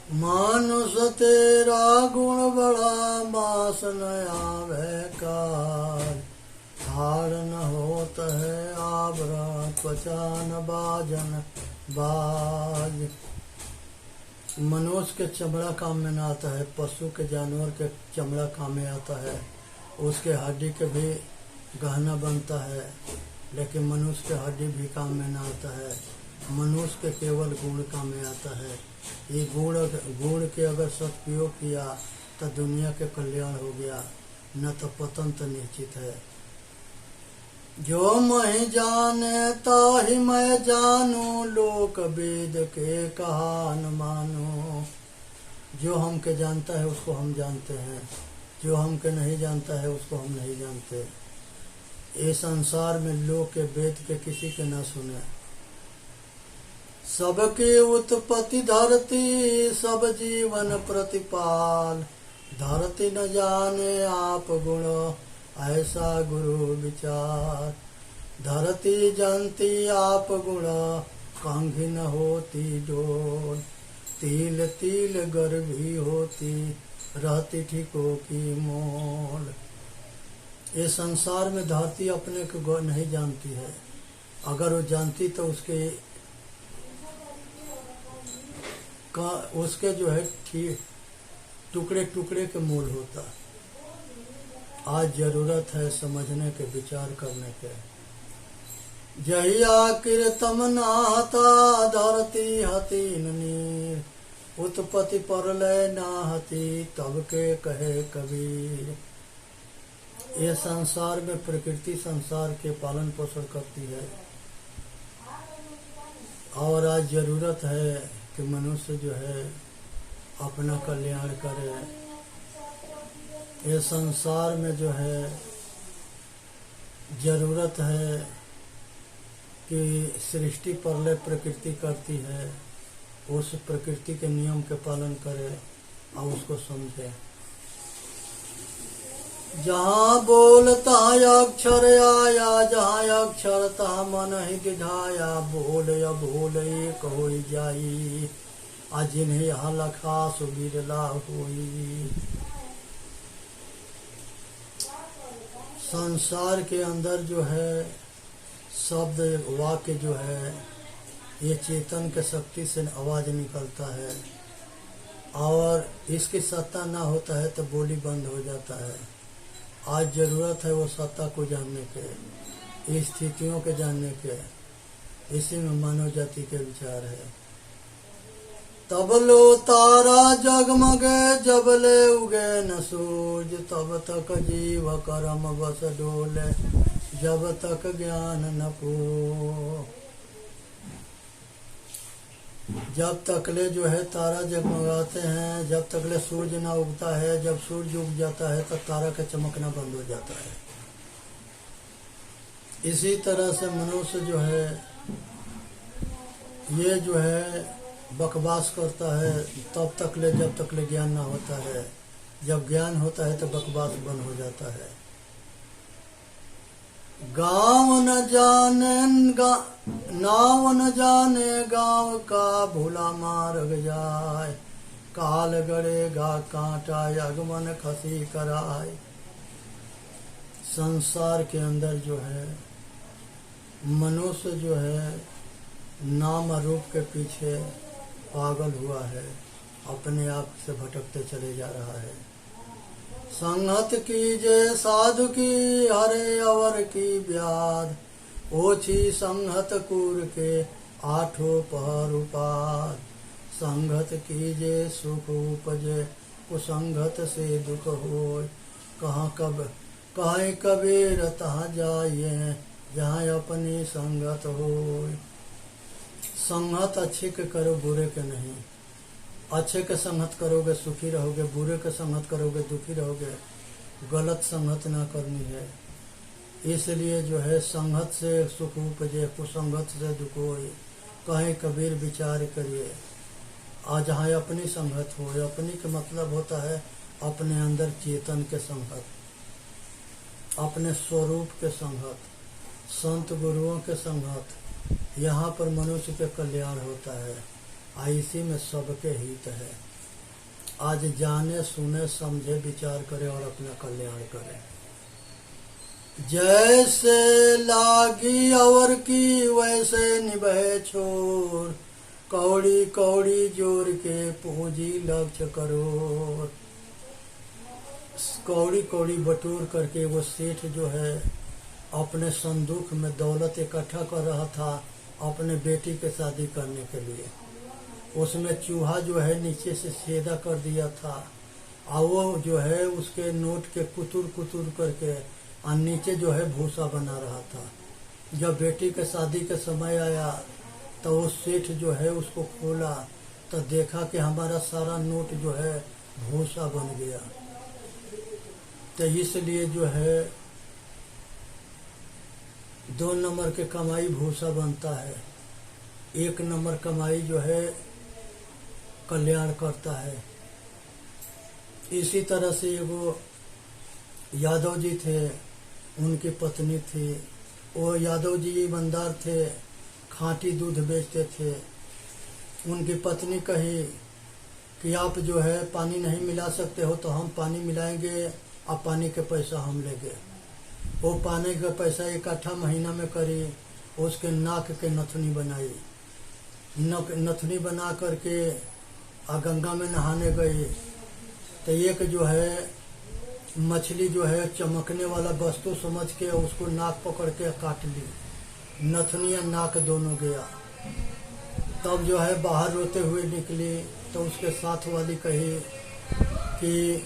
मानुष तेरा गुण बड़ा मास न आवे कार, हार न होत है आवरा त्वचा न बाजन बाज। मनुष्य के चमड़ा काम में न आता है, पशु के जानवर के चमड़ा काम में आता है, उसके हड्डी के भी गहना बनता है, लेकिन मनुष्य के हड्डी भी काम में न आता है। मनुष्य के केवल गुण काम में आता है। ये गुण के अगर सदुपयोग किया तो दुनिया के कल्याण हो गया, न तो पतन तो निश्चित है। जो मैं जाने ताहि मैं जानू, लोक वेद के कहा न मानो। जो हमके जानता है उसको हम जानते हैं, जो हमके नहीं जानता है उसको हम नहीं जानते। ये संसार में लोक के वेद के किसी के न सुने। सबके उत्पत्ति धरती, सब जीवन प्रतिपाल। धरती न जाने आप गुण, ऐसा गुरु विचार। धरती जानती आप गुण, कांघी न होती डोल। तिल तिल गर्भी होती, रहती ठीकों की मोल। ये संसार में धरती अपने को नहीं जानती है। अगर वो जानती तो उसके जो है टुकड़े टुकड़े के मोल होता। आज जरूरत है समझने के, विचार करने के। जहिया कीर्तम नाहता, धरती हती नीर। उत्पत्ति परलय नाहती, तब के कहे कबीर। ये संसार में प्रकृति संसार के पालन पोषण करती है, और आज जरूरत है कि मनुष्य जो है अपना कल्याण करे। ये संसार में जो है जरूरत है कि सृष्टि प्रलय प्रकृति करती है, उस प्रकृति के नियम के पालन करे और उसको समझे। जहाँ बोलता अक्षर आया, जहाँ अक्षर तहाँ मन ही दिधाया। बोल या बोल एक हो जाई, आज जिन्हें यहाँ लखा सुबिरला हुई। संसार के अंदर जो है शब्द वाक्य जो है, ये चेतन के शक्ति से आवाज निकलता है, और इसकी सत्ता ना होता है तो बोली बंद हो जाता है। आज जरूरत है वो सत्ता को जानने के, स्थितियों के जानने के। इसी में मानव जाति के विचार है। तब लो तारा जगमगे, जब ले उगे न सूरज। तब तक जीव कर्म बस डोले, जब तक ज्ञान न पो। जब तकले जो है तारा जगमगाते हैं, जब तकले सूरज ना उगता है। जब सूरज उग जाता है तब तारा का चमकना बंद हो जाता है। इसी तरह से मनुष्य जो है ये जो है बकवास करता है तब तकले, जब तकले ज्ञान ना होता है। जब ज्ञान होता है तो बकवास बंद हो जाता है। गाँव न जाने नाव न जाने गाँव का, भूला मार्ग जाए। काल गड़ेगा कांटा, अगमन खसी कराए। संसार के अंदर जो है मनुष्य जो है नाम रूप के पीछे पागल हुआ है, अपने आप से भटकते चले जा रहा है। संगत कीजे साधु की, हरे अवर की व्याध। ओछी संगत कूर के, आठों पहर उपाद। संगत कीजे सुख उपजे, कुसंगत से दुख होय। कहाँ कबीर तहाँ जाइए, जहाँ अपनी संगत होय। संगत अच्छे के करो, बुरे के नहीं। अच्छे के संगत करोगे सुखी रहोगे, बुरे के संगत करोगे दुखी रहोगे। गलत संगत ना करनी है। इसलिए जो है संगत से सुख उपजे, कुसंगत से दुख होए। कहीं कबीर विचार करिए। आज जहाँ अपनी संगत हो, अपनी के मतलब होता है अपने अंदर चेतन के संगत, अपने स्वरूप के संगत, संत गुरुओं के संगत। यहाँ पर मनुष्य के कल्याण होता है, इसी में सबके हित है। आज जाने सुने समझे विचार करे और अपना कल्याण करे। जैसे लागी अवर की वैसे निभे छोर, कौड़ी कौड़ी जोर के पूंजी लक्ष्य करो। कौड़ी कौड़ी बटोर करके वो सेठ जो है अपने संदूक में दौलत इकट्ठा कर रहा था अपने बेटी के शादी करने के लिए। उसमें चूहा जो है नीचे से छेदा कर दिया था और वो जो है उसके नोट के कुतुर कुतुर करके और नीचे जो है भूसा बना रहा था। जब बेटी के शादी के समय आया तो उस सेठ जो है उसको खोला तो देखा कि हमारा सारा नोट जो है भूसा बन गया। तो इसलिए जो है 2 नंबर के कमाई भूसा बनता है, 1 नंबर कमाई जो है कल्याण करता है। इसी तरह से वो यादव जी थे, उनकी पत्नी थी। वो यादव जी ईमानदार थे, खाँटी दूध बेचते थे। उनकी पत्नी कही कि आप जो है पानी नहीं मिला सकते हो तो हम पानी मिलाएंगे, अब पानी के पैसा हम लेंगे। वो पानी का पैसा इकट्ठा महीना में करी, उसके नाक के नथनी बनाई। नथनी बना करके गंगा में नहाने गई तो एक जो है मछली जो है चमकने वाला वस्तु समझ के उसको नाक पकड़ के काट ली, नथनी या नाक दोनों गया। तब जो है बाहर रोते हुए निकली तो उसके साथ वाली कही कि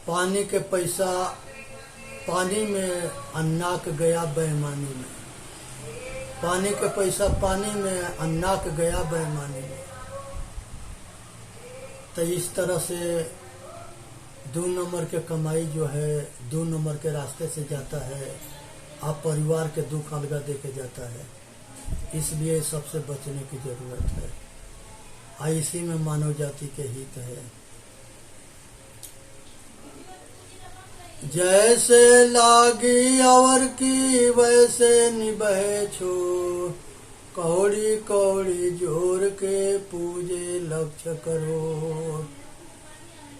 पानी के पैसा पानी में और नाक गया बेईमानी में। पानी के पैसा पानी में और नाक गया बेईमानी में। तो इस तरह से 2 नंबर के कमाई जो है 2 नंबर के रास्ते से जाता है, आप परिवार के दुख अलगा दे के जाता है। इसलिए सबसे बचने की जरूरत है। इसी में मानव जाति के हित है। जैसे लागी अवर की वैसे निभे छोर, कौड़ी कौड़ी जोर के पूजे लक्ष्य करो।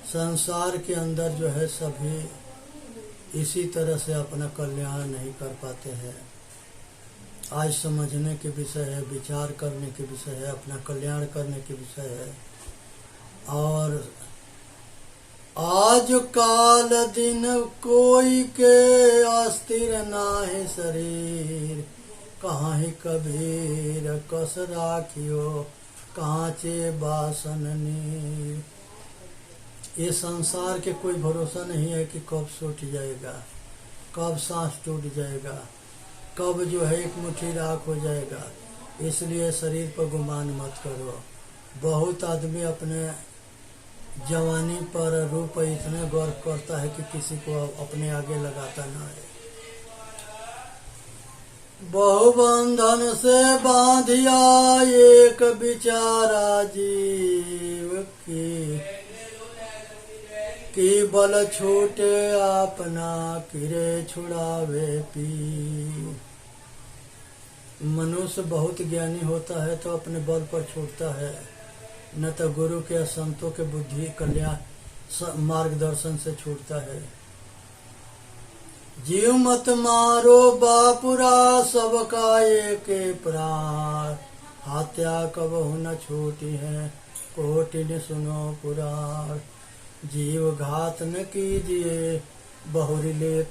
संसार के अंदर जो है सभी इसी तरह से अपना कल्याण नहीं कर पाते हैं। आज समझने के विषय है, विचार करने के विषय है, अपना कल्याण करने के विषय है। और आज काल दिन कोई के अस्थिर नाहि शरीर, कहाँ ही कबीर कस राखियो कांचे बासन नीर। ये संसार के कोई भरोसा नहीं है कि कब छूट जाएगा, कब सांस टूट जाएगा, कब जो है एक मुट्ठी राख हो जाएगा। इसलिए शरीर पर गुमान मत करो। बहुत आदमी अपने जवानी पर रूप इतने गौर करता है कि किसी को अपने आगे लगाता ना है। बहुबंधन से बांधिया एक बिचारा जीव की बल छूटे अपना किरे छुड़ावे पी। मनुष्य बहुत ज्ञानी होता है तो अपने बल पर छूटता है, न तो गुरु के संतों के बुद्धि कल्याण मार्गदर्शन से छूटता है। जीव मत मारो बापुरा सबका एक प्राण, हत्या कब न छूटी है कोटि सुनो पुराण। जीव घात न कीजिए बहुरी लेत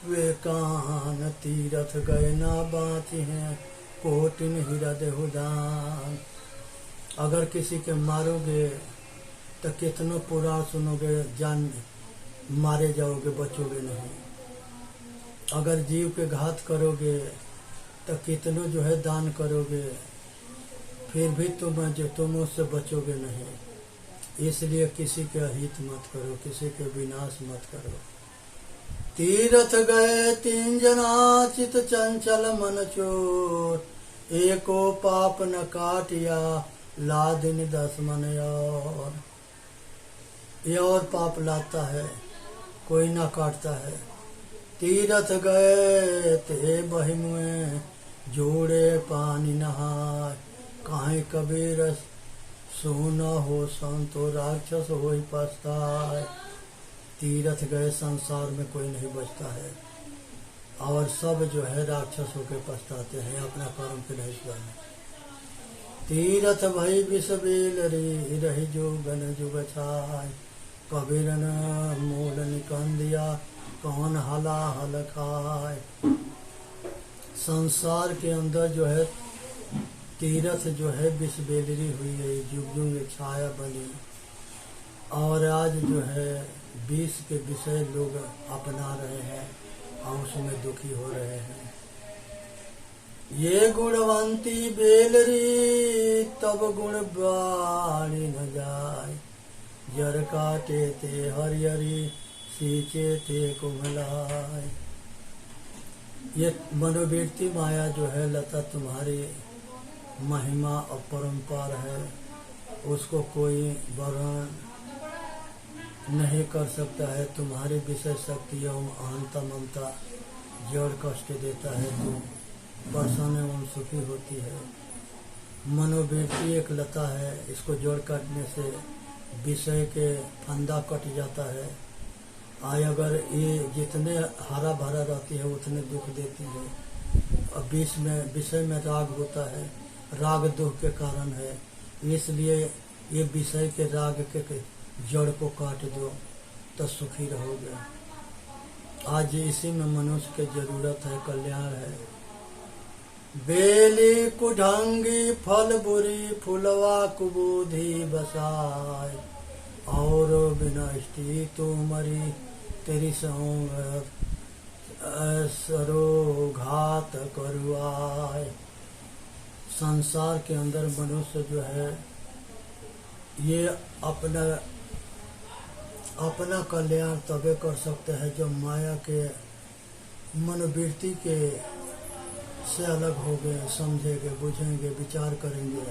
वे कान, तीरथ गए ना बाती हैं कोटिन हृदय हुदान। अगर किसी के मारोगे तो कितनों पुराण सुनोगे, जान मारे जाओगे, बचोगे नहीं। अगर जीव के घात करोगे तो कितनों जो है दान करोगे, फिर भी तुम उससे बचोगे नहीं। इसलिए किसी के अहित मत करो, किसी के विनाश मत करो। तीरथ गए 3 जना चित चंचल मन चोर, एको पाप न काटिया लादिन 10 मन और। ये और पाप लाता है, कोई ना काटता है। तीरथ गए ते बहिमुए जोड़े पानी नहाय, काहे कबीर सुन हो संतो राक्षस हो ही पछताए। तीर्थ गए संसार में कोई नहीं बचता है, और सब जो है राक्षस होकर पछताते हैं, अपना कर्म के नहीं सुधारने। तीर्थ भई विषबेल रे रही जो गन जुग छाय। कबीर न मूल निकंदिया कौन हला हल खाए। संसार के अंदर जो है तीर्थ जो है विषबेलरी हुई है, जुग जुग छाया बनी, और आज जो है विष के विषय लोग अपना रहे हैं और उसमें दुखी हो रहे हैं। ये गुणवंती बेलरी तब गुण बाणी न जाय। जर काटे ते हरियरी सींचे ते कुम्हलाय। ये मनोवृत्ति माया जो है लता तुम्हारी महिमा अपरंपार है, उसको कोई वर्णन नहीं कर सकता है। तुम्हारी विषय शक्ति एवं अहंता ममता जड़ कष्ट देता है, तो प्रसन्न एवं सुखी होती है। मनोवृत्ति एक लता है, इसको जड़ काटने से विषय के फंदा कट जाता है। आय अगर ये जितने हरा भरा रहती है उतने दुख देती है। अब विषय में राग होता है, राग दुख के कारण है, इसलिए ये विषय के राग के जड़ को काट दो तो सुखी रहोगे। आज इसी में मनुष्य की जरूरत है, कल्याण है। बेली कुढंगी फल बुरी फुलवा कुबूधी बसाय। और विनष्टि तो मरी तेरी संग सरो घात करुआय। संसार के अंदर मनुष्य जो है ये अपना कल्याण तबे कर सकते हैं जब माया के मनोवृत्ति के से अलग हो गए, समझेंगे, बुझेंगे, विचार करेंगे।